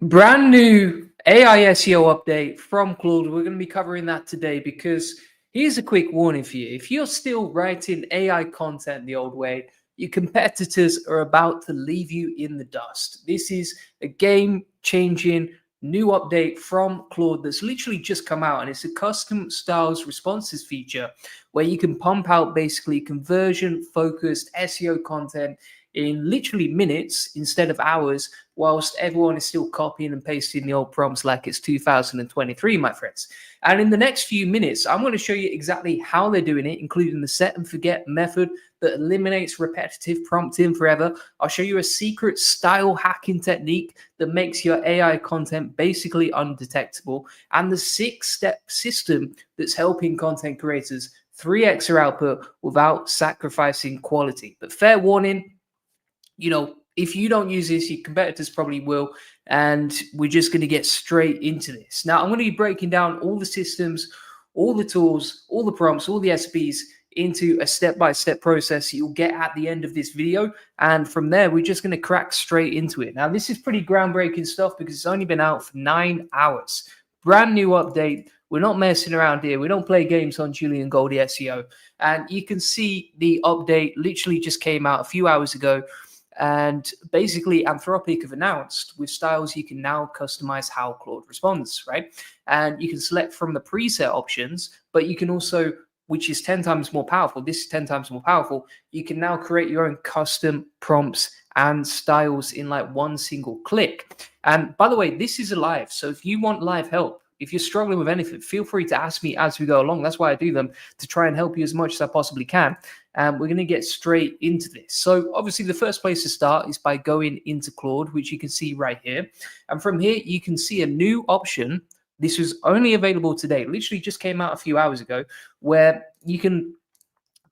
Brand new AI SEO update from Claude. We're going to be covering that today because here's a quick warning for you. If you're still writing AI content the old way, your competitors are about to leave you in the dust. This is a game changing new update from Claude that's literally just come out, and it's a custom styles responses feature where you can pump out basically conversion focused SEO content in literally minutes instead of hours, whilst everyone is still copying and pasting the old prompts like it's 2023, my friends. And in the next few minutes, I'm going to show you exactly how they're doing it, including the set and forget method that eliminates repetitive prompting forever. I'll show you a secret style hacking technique that makes your AI content basically undetectable, and the 6-step system that's helping content creators 3x their output without sacrificing quality. But fair warning, if you don't use this, your competitors probably will. And we're just going to get straight into this. Now, I'm going to be breaking down all the systems, all the tools, all the prompts, all the SPs into a step-by-step process you'll get at the end of this video. And from there, we're just going to crack straight into it. Now, this is pretty groundbreaking stuff because it's only been out for 9 hours. Brand new update. We're not messing around here. We don't play games on Julian Goldie SEO. And you can see the update literally just came out a few hours ago. And basically, Anthropic have announced with styles, you can now customize how Claude responds, right? And you can select from the preset options, but you can also, which is 10 times more powerful, this is 10 times more powerful, you can now create your own custom prompts and styles in like one single click. And by the way, this is a live. So if you want live help, if you're struggling with anything, feel free to ask me as we go along. That's why I do them, to try and help you as much as I possibly can. And we're going to get straight into this. So obviously the first place to start is by going into Claude, which you can see right here. And from here, you can see a new option. This was only available today, literally just came out a few hours ago, where you can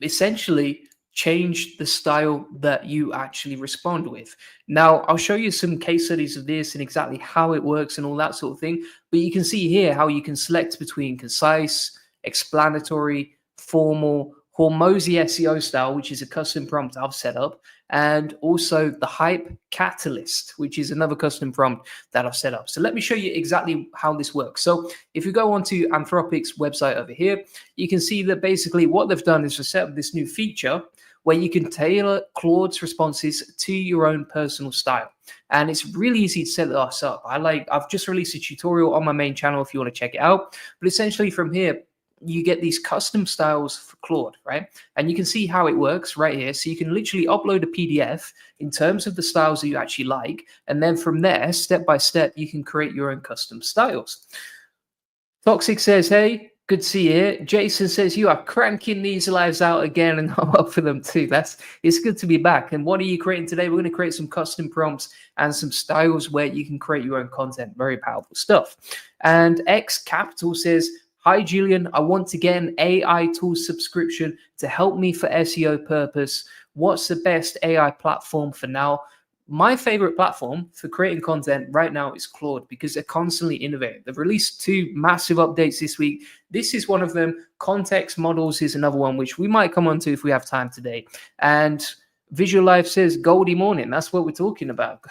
essentially change the style that you actually respond with. Now, I'll show you some case studies of this and exactly how it works and all that sort of thing. But you can see here how you can select between concise, explanatory, formal, Hormozy SEO style, which is a custom prompt I've set up, and also the hype catalyst, which is another custom prompt that I've set up. So let me show you exactly how this works. So if you go onto Anthropic's website over here, you can see that basically what they've done is to set up this new feature where you can tailor Claude's responses to your own personal style. And it's really easy to set this up. I've just released a tutorial on my main channel if you want to check it out. But essentially from here, you get these custom styles for Claude, right? And you can see how it works right here. So you can literally upload a PDF in terms of the styles that you actually like. And then from there, step by step, you can create your own custom styles. Toxic says, hey, good to see you here. Jason says, you are cranking these lives out again, and I'm up for them too. It's good to be back. And what are you creating today? We're going to create some custom prompts and some styles where you can create your own content. Very powerful stuff. And X Capital says, hi, Julian. I want to get an AI tool subscription to help me for SEO purpose. What's the best AI platform for now? My favorite platform for creating content right now is Claude because they're constantly innovating. They've released 2 massive updates this week. This is one of them. Context models is another one, which we might come on to if we have time today. And Visual Life says Goldie morning. That's what we're talking about.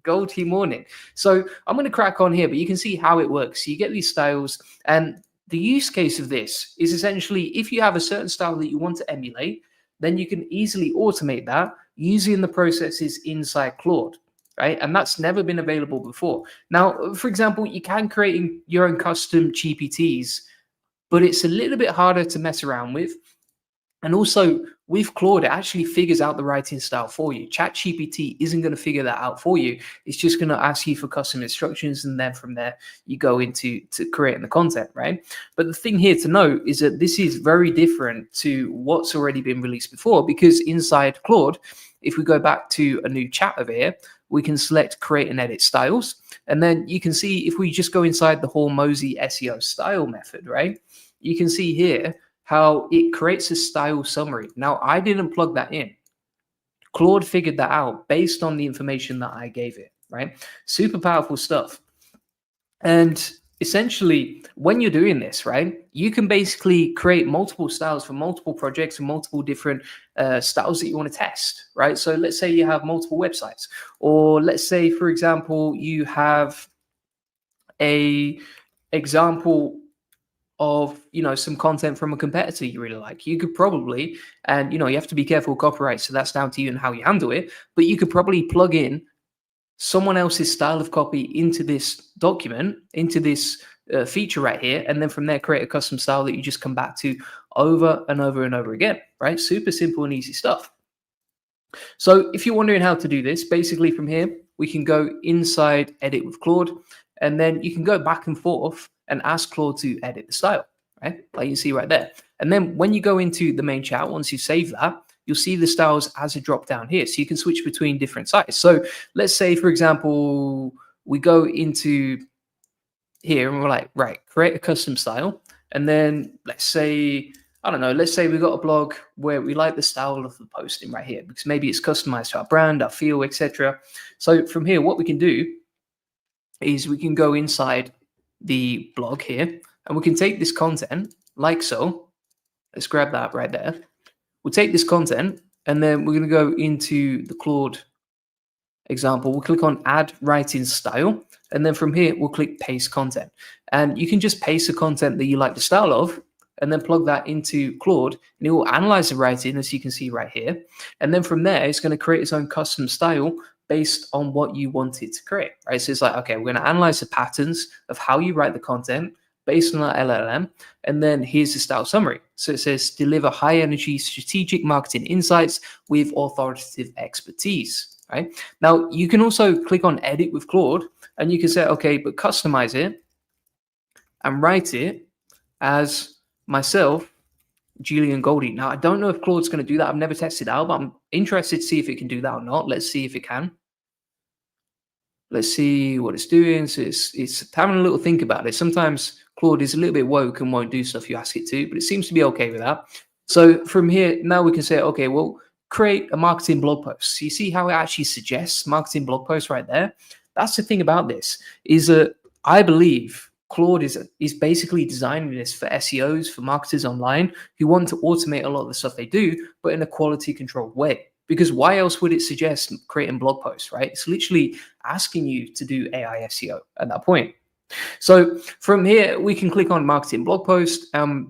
Goldie morning. So I'm going to crack on here, but you can see how it works. So you get these styles, and the use case of this is essentially if you have a certain style that you want to emulate, then you can easily automate that using the processes inside Claude, right? And that's never been available before. Now, for example, you can create your own custom GPTs, but it's a little bit harder to mess around with. And also with Claude, it actually figures out the writing style for you. ChatGPT isn't going to figure that out for you. It's just going to ask you for custom instructions. And then from there, you go into creating the content, right? But the thing here to note is that this is very different to what's already been released before, because inside Claude, if we go back to a new chat over here, we can select create and edit styles. And then you can see if we just go inside the Hormozy SEO style method, right? You can see here how it creates a style summary. Now, I didn't plug that in. Claude figured that out based on the information that I gave it, right? Super powerful stuff. And essentially, when you're doing this, right, you can basically create multiple styles for multiple projects and multiple different styles that you want to test, right? So let's say you have multiple websites, or let's say, for example, you have a example of some content from a competitor you really like. You could probably, and you have to be careful with copyright, so that's down to you and how you handle it, but you could probably plug in someone else's style of copy into this document, into this feature right here, and then from there create a custom style that you just come back to over and over and over again, right? Super simple and easy stuff. So if you're wondering how to do this, basically from here, we can go inside edit with Claude, and then you can go back and forth and ask Claude to edit the style, right? Like you see right there. And then when you go into the main chat, once you save that, you'll see the styles as a drop down here. So you can switch between different sites. So let's say, for example, we go into here and we're like, right, create a custom style. And then let's say, I don't know, let's say we've got a blog where we like the style of the posting right here, because maybe it's customized to our brand, our feel, etc. So from here, what we can do is we can go inside the blog here and we can take this content like so. Let's grab that right there. We'll take this content and then we're going to go into the Claude example. We'll click on add writing style. And then from here, we'll click paste content. And you can just paste the content that you like the style of and then plug that into Claude and it will analyze the writing, as you can see right here. And then from there, it's going to create its own custom style based on what you want it to create, right? So it's like, okay, we're going to analyze the patterns of how you write the content based on our LLM. And then here's the style summary. So it says deliver high energy strategic marketing insights with authoritative expertise, right? Now you can also click on edit with Claude and you can say, okay, but customize it and write it as myself, Julian Goldie. Now I don't know if Claude's going to do that. I've never tested it out, but I'm interested to see if it can do that or not. Let's see if it can. Let's see what it's doing. So it's having a little think about it. Sometimes Claude is a little bit woke and won't do stuff you ask it to, but it seems to be okay with that. So from here, now we can say, okay, well, create a marketing blog post. So you see how it actually suggests marketing blog posts right there? That's the thing about this, is that I believe Claude is basically designing this for SEOs, for marketers online who want to automate a lot of the stuff they do, but in a quality controlled way. Because why else would it suggest creating blog posts, right? It's literally asking you to do AI SEO at that point. So from here, we can click on marketing blog post.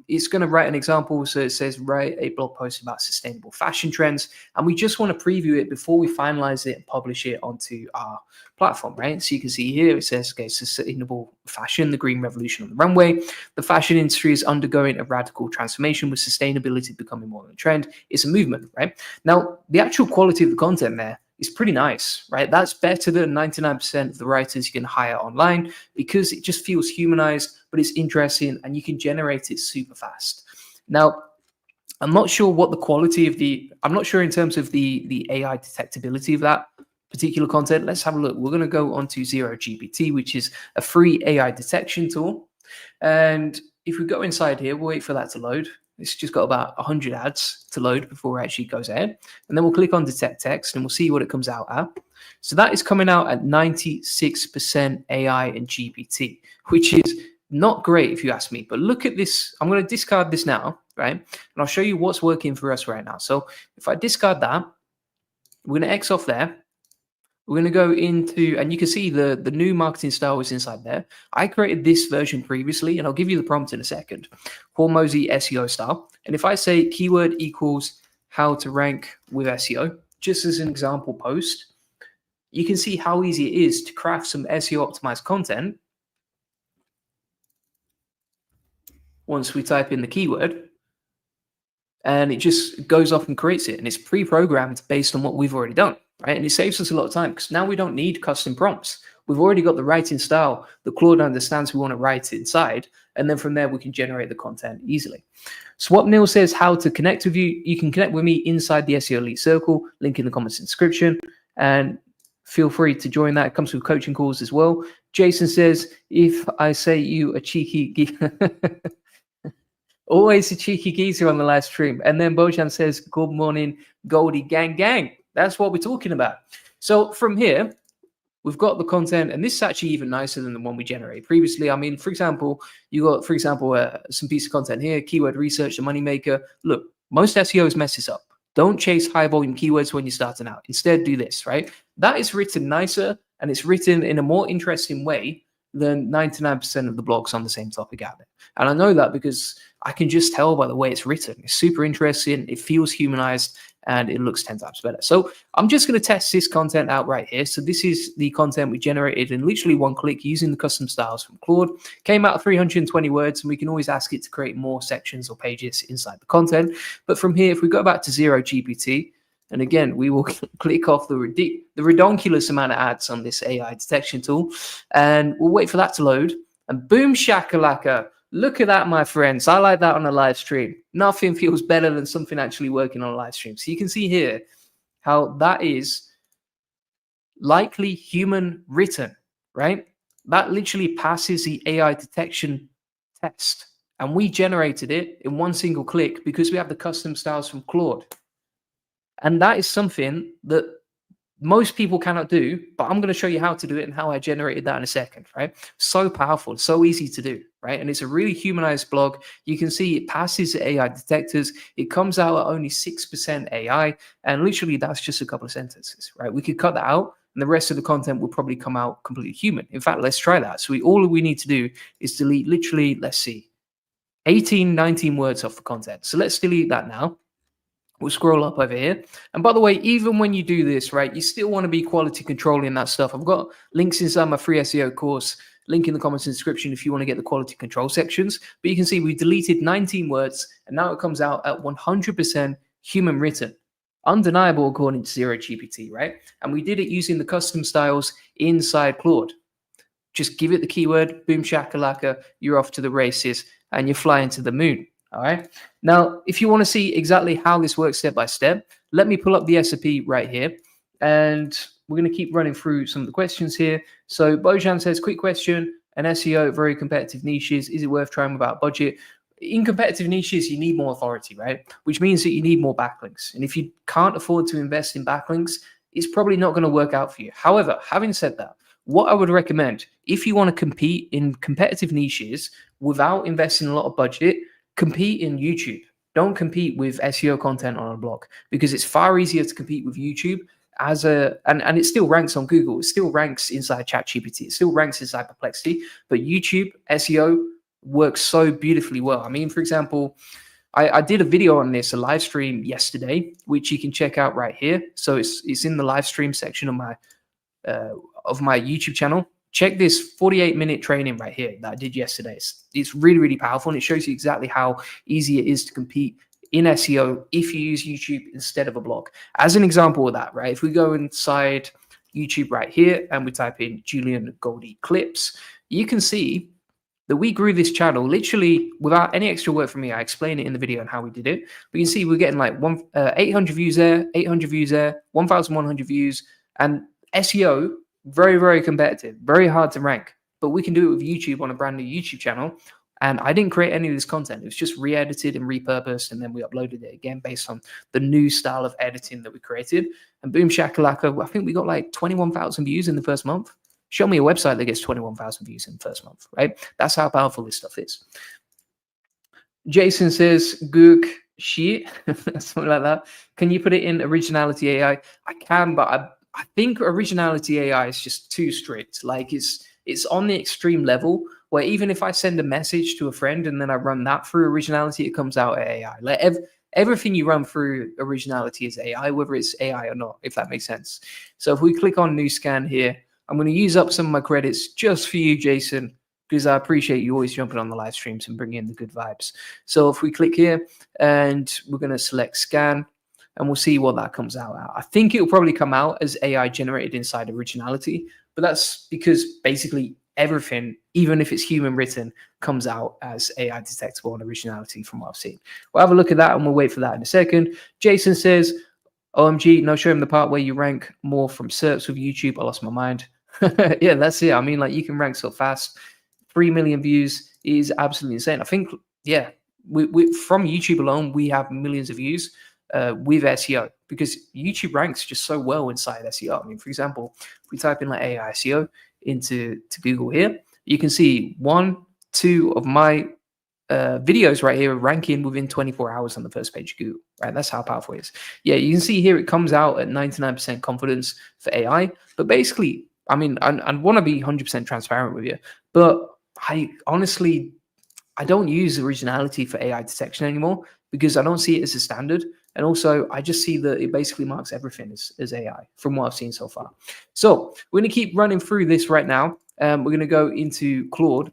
It's going to write an example. So it says write a blog post about sustainable fashion trends. And we just want to preview it before we finalize it and publish it onto our platform, right? So you can see here, it says, okay, sustainable fashion, the green revolution on the runway. The fashion industry is undergoing a radical transformation with sustainability becoming more than a trend. It's a movement, right? Now, the actual quality of the content there is pretty nice, right? That's better than 99% of the writers you can hire online because it just feels humanized, but it's interesting and you can generate it super fast. Now, I'm not sure what the quality of I'm not sure in terms of the AI detectability of that particular content. Let's have a look. We're going to go on to Zero GPT, which is a free AI detection tool. And if we go inside here, we'll wait for that to load. It's just got about 100 ads to load before it actually goes ahead. And then we'll click on detect text and we'll see what it comes out at. So that is coming out at 96% AI and GPT, which is not great if you ask me. But look at this. I'm going to discard this now, right? And I'll show you what's working for us right now. So if I discard that, we're going to X off there. We're going to go into, and you can see the new marketing style is inside there. I created this version previously, and I'll give you the prompt in a second. Hormozy SEO style. And if I say keyword equals how to rank with SEO, just as an example post, you can see how easy it is to craft some SEO optimized content once we type in the keyword. And it just goes off and creates it. And it's pre-programmed based on what we've already done, right? And it saves us a lot of time because now we don't need custom prompts. We've already got the writing style that Claude understands we want to write inside. And then from there, we can generate the content easily. Swap Neil says how to connect with you. You can connect with me inside the SEO Elite Circle, link in the comments and description. And feel free to join that. It comes with coaching calls as well. Jason says, if I say you a cheeky always a cheeky geezer on the live stream. And then Bojan says, good morning, Goldie gang gang. That's what we're talking about. So from here, we've got the content, and this is actually even nicer than the one we generated previously. I mean, for example, you got, for example, some piece of content here, keyword research, the moneymaker. Look, most SEOs mess this up. Don't chase high volume keywords when you're starting out. Instead, do this, right? That is written nicer, and it's written in a more interesting way than 99% of the blogs on the same topic out there. And I know that because I can just tell by the way it's written. It's super interesting. It feels humanized, and it looks 10 times better. So I'm just going to test this content out right here. So this is the content we generated in literally one click using the custom styles from Claude. Came out 320 words, and we can always ask it to create more sections or pages inside the content. But from here, if we go back to 0GPT, and again, we will click off the redonkulous amount of ads on this AI detection tool, and we'll wait for that to load. And boom shakalaka. Look at that, my friends. I like that on a live stream. Nothing feels better than something actually working on a live stream. So you can see here how that is likely human written, right? That literally passes the AI detection test. And we generated it in one single click because we have the custom styles from Claude. And that is something that most people cannot do, but I'm going to show you how to do it and how I generated that in a second, right? So powerful, so easy to do, right? And it's a really humanized blog. You can see it passes the AI detectors. It comes out at only 6% AI, and literally that's just a couple of sentences, right? We could cut that out, and the rest of the content will probably come out completely human. In fact, let's try that. So all we need to do is delete literally, let's see, 18, 19 words off the content. So let's delete that now. We'll scroll up over here. And by the way, even when you do this, right, you still want to be quality controlling that stuff. I've got links inside my free SEO course, link in the comments and description if you want to get the quality control sections. But you can see we deleted 19 words, and now it comes out at 100% human written. Undeniable according to 0GPT, right? And we did it using the custom styles inside Claude. Just give it the keyword, boom shakalaka, you're off to the races, and you're flying to the moon. All right. Now, if you want to see exactly how this works step by step, let me pull up the SOP right here. And we're going to keep running through some of the questions here. So Bojan says, quick question, an SEO, very competitive niches. Is it worth trying without budget? In competitive niches, you need more authority, right? Which means that you need more backlinks. And if you can't afford to invest in backlinks, it's probably not going to work out for you. However, having said that, what I would recommend, if you want to compete in competitive niches without investing a lot of budget, compete in YouTube. Don't compete with SEO content on a blog, because it's far easier to compete with YouTube and it still ranks on Google. It still ranks inside ChatGPT. It still ranks inside Perplexity. But YouTube SEO works so beautifully well. I mean, for example, I did a video on this, a live stream yesterday, which you can check out right here. So it's in the live stream section of my YouTube channel. Check this 48-minute training right here that I did yesterday. It's really, really powerful, and it shows you exactly how easy it is to compete in SEO if you use YouTube instead of a blog. As an example of that, right? If we go inside YouTube right here and we type in Julian Goldie Clips, you can see that we grew this channel literally without any extra work from me. I explain it in the video on how we did it. We can see we're getting like 800 views there, 800 views there, 1,100 views, and SEO, very, very competitive, very hard to rank. But we can do it with YouTube on a brand new YouTube channel. And I didn't create any of this content. It was just re-edited and repurposed, and then we uploaded it again based on the new style of editing that we created. And boom shakalaka, I think we got like 21,000 views in the first month. Show me a website that gets 21,000 views in the first month, right? That's how powerful this stuff is. Jason says, Gook shit, something like that. Can you put it in Originality AI? I can, but I think Originality AI is just too strict. Like it's on the extreme level where even if I send a message to a friend and then I run that through Originality, it comes out AI. Like everything you run through Originality is AI, whether it's AI or not, if that makes sense. So if we click on New Scan here, I'm going to use up some of my credits just for you, Jason, because I appreciate you always jumping on the live streams and bringing in the good vibes. So if we click here and we're going to select Scan, and we'll see what that comes out at. I think it'll probably come out as AI generated inside Originality, but that's because basically everything, even if it's human written, comes out as AI detectable on Originality from what I've seen. We'll have a look at that and we'll wait for that in a second. Jason says, OMG, no, show him the part where you rank more from SERPs with YouTube. I lost my mind. Yeah, that's it. I mean, like, you can rank so fast. 3 million views is absolutely insane. I think, yeah, we from YouTube alone, we have millions of views. with SEO, because YouTube ranks just so well inside SEO. I mean, for example, if we type in like AI SEO into Google here, you can see 1, 2 of my videos right here ranking within 24 hours on the first page of Google, right? That's how powerful it is. Yeah, you can see here it comes out at 99% confidence for AI. But basically, I mean, I want to be 100% transparent with you, but I honestly, I don't use originality for AI detection anymore because I don't see it as a standard. And also, I just see that it basically marks everything as AI from what I've seen so far. So we're going to keep running through this right now. We're going to go into Claude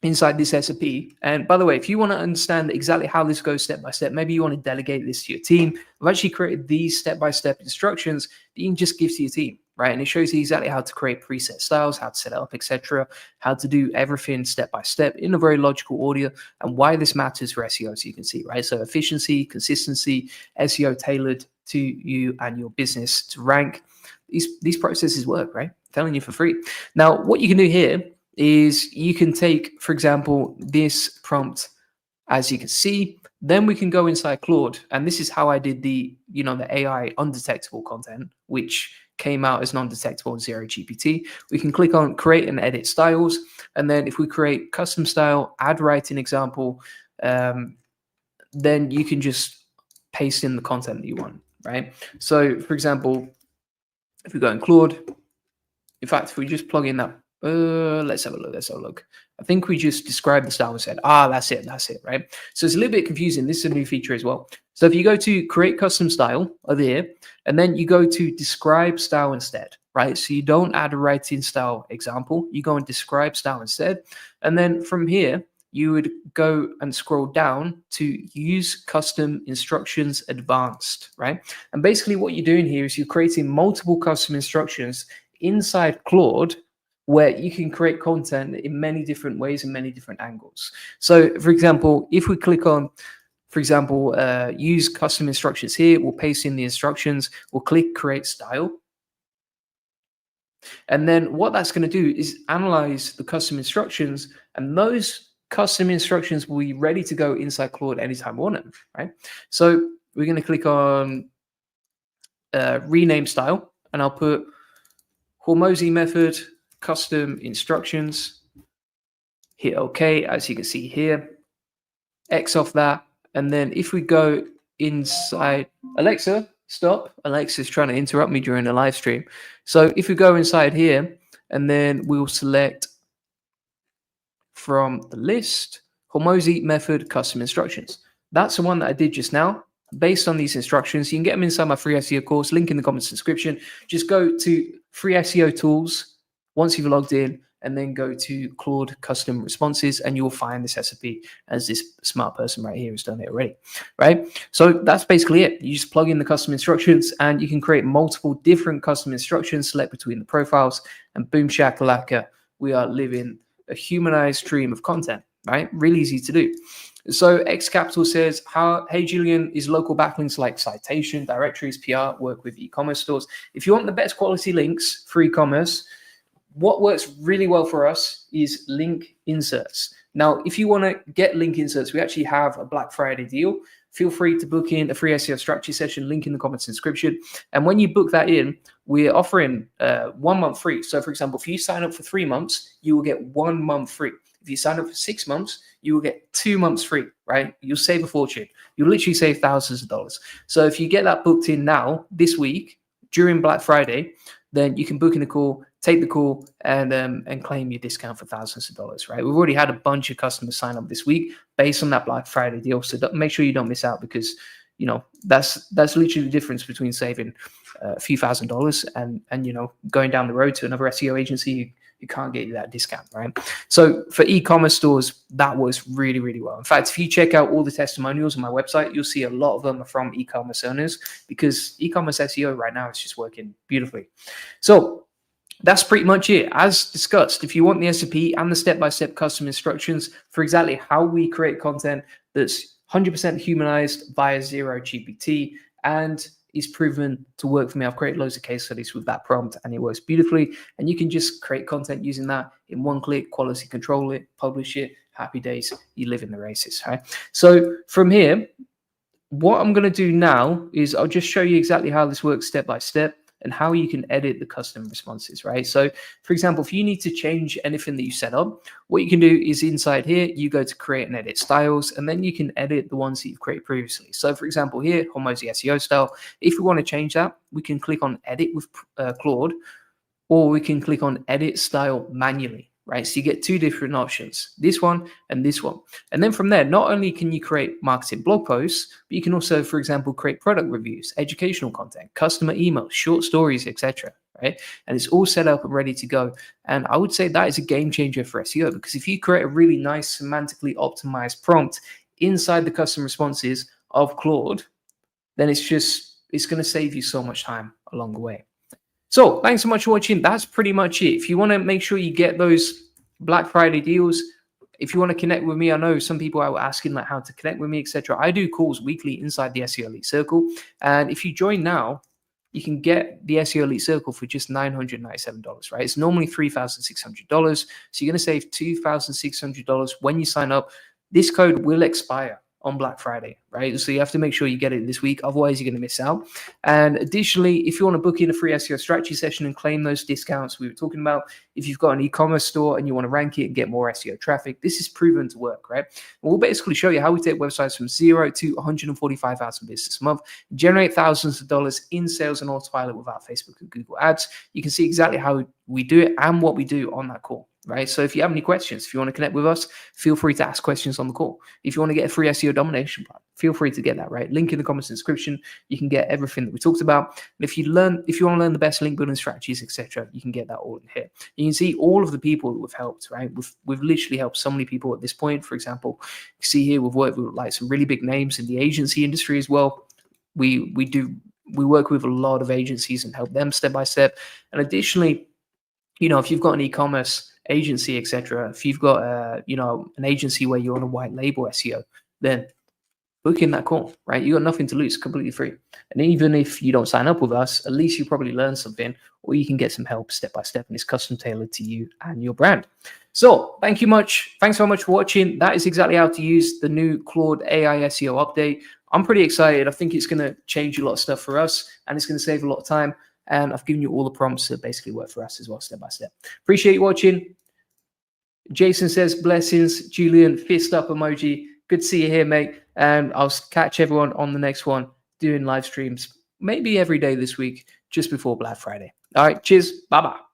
inside this SOP. And by the way, if you want to understand exactly how this goes step by step, maybe you want to delegate this to your team, I've actually created these step-by-step instructions that you can just give to your team, right? And it shows you exactly how to create preset styles, how to set it up, etc., how to do everything step by step in a very logical order, and why this matters for SEO, so you can see, right? So efficiency, consistency, SEO tailored to you and your business to rank. These processes work, right? I'm telling you for free. Now, what you can do here is you can take, for example, this prompt, as you can see, then we can go inside Claude, and this is how I did the AI undetectable content, which came out as non-detectable in Zero GPT. We can click on create and edit styles, and then if we create custom style, add writing example, then you can just paste in the content that you want, right? So, for example, if we go in Claude, in fact, if we just plug in that, let's have a look. I think we just described the style and said, that's it, right? So it's a little bit confusing. This is a new feature as well. So if you go to create custom style over here, and then you go to describe style instead, right? So you don't add a writing style example, you go and describe style instead. And then from here, you would go and scroll down to use custom instructions advanced, right? And basically what you're doing here is you're creating multiple custom instructions inside Claude, where you can create content in many different ways and many different angles. So for example, if we click on, for example, use custom instructions here, we'll paste in the instructions, we'll click create style. And then what that's going to do is analyze the custom instructions, and those custom instructions will be ready to go inside Claude anytime we want them, right? So we're going to click on rename style, and I'll put Hormozy method, custom instructions, hit OK, as you can see here, X off that. And then if we go inside, Alexa, stop. Alexa's trying to interrupt me during the live stream. So if we go inside here, and then we'll select from the list, Hormozy method, custom instructions. That's the one that I did just now. Based on these instructions, you can get them inside my free SEO course, link in the comments description. Just go to free SEO tools once you've logged in, and then go to Claude custom responses, and you'll find this SOP, as this smart person right here has done it already, right? So that's basically it. You just plug in the custom instructions, and you can create multiple different custom instructions, select between the profiles, and boom shakalaka, we are living a humanized stream of content, right? Really easy to do. So X Capital says, hey Julian, is local backlinks like citation, directories, PR work with e-commerce stores? If you want the best quality links for e-commerce, what works really well for us is link inserts. Now, if you want to get link inserts, we actually have a Black Friday deal. Feel free to book in a free SEO strategy session, link in the comments description. And when you book that in, we're offering 1 month free. So for example, if you sign up for 3 months, you will get 1 month free. If you sign up for 6 months, you will get 2 months free, right? You'll save a fortune. You'll literally save thousands of dollars. So if you get that booked in now, this week, during Black Friday, then you can book in a call, take the call, and claim your discount for thousands of dollars, right? We've already had a bunch of customers sign up this week based on that Black Friday deal. So make sure you don't miss out, because that's literally the difference between saving a few $1,000s and going down the road to another SEO agency who can't get you that discount, right? So for e-commerce stores, that works really, really well. In fact, if you check out all the testimonials on my website, you'll see a lot of them are from e-commerce owners, because e-commerce SEO right now is just working beautifully. So that's pretty much it. As discussed, if you want the SOP and the step-by-step custom instructions for exactly how we create content that's 100% humanized via Zero GPT and is proven to work for me, I've created loads of case studies with that prompt, and it works beautifully. And you can just create content using that in one click, quality control it, publish it, happy days, you live in the races, right? So from here, what I'm going to do now is I'll just show you exactly how this works step by step and how you can edit the custom responses, right? So, for example, if you need to change anything that you set up, what you can do is inside here, you go to create and edit styles, and then you can edit the ones that you've created previously. So, for example, here, Hormozy SEO style, if we want to change that, we can click on edit with Claude, or we can click on edit style manually, right? So you get two different options, this one and this one. And then from there, not only can you create marketing blog posts, but you can also, for example, create product reviews, educational content, customer emails, short stories, etc. Right? And it's all set up and ready to go. And I would say that is a game changer for SEO, because if you create a really nice semantically optimized prompt inside the custom responses of Claude, then it's going to save you so much time along the way. So thanks so much for watching. That's pretty much it. If you want to make sure you get those Black Friday deals, if you want to connect with me, I know some people are asking like how to connect with me, etc. I do calls weekly inside the SEO Elite Circle. And if you join now, you can get the SEO Elite Circle for just $997, right? It's normally $3,600. So you're going to save $2,600 when you sign up. This code will expire on Black Friday, right? So you have to make sure you get it this week, otherwise you're going to miss out. And additionally, if you want to book in a free SEO strategy session and claim those discounts we were talking about, if you've got an e-commerce store and you want to rank it and get more SEO traffic, this is proven to work, right? And we'll basically show you how we take websites from 0 to 145,000 visitors a month, generate thousands of dollars in sales and autopilot without Facebook and Google ads. You can see exactly how we do it and what we do on that call. Right. So if you have any questions, if you want to connect with us, feel free to ask questions on the call. If you want to get a free SEO domination plan, feel free to get that, right? Link in the comments description. You can get everything that we talked about. And if you want to learn the best link building strategies, etc., you can get that all in here. You can see all of the people that we've helped, right? We've literally helped so many people at this point. For example, you see here we've worked with like some really big names in the agency industry as well. We work with a lot of agencies and help them step by step. And additionally, if you've got an e-commerce agency, etc., if you've got an agency where you're on a white label SEO, then book in that call, right? You got nothing to lose, completely free. And even if you don't sign up with us, at least you probably learn something, or you can get some help step by step, and it's custom tailored to you and your brand. So thanks so much for watching. That is exactly how to use the new Claude AI SEO update. I'm pretty excited. I think it's going to change a lot of stuff for us, and it's going to save a lot of time. And I've given you all the prompts that basically work for us as well, step by step. Appreciate you watching. Jason says, blessings. Julian, fist up emoji. Good to see you here, mate. And I'll catch everyone on the next one, doing live streams, maybe every day this week, just before Black Friday. All right, cheers. Bye-bye.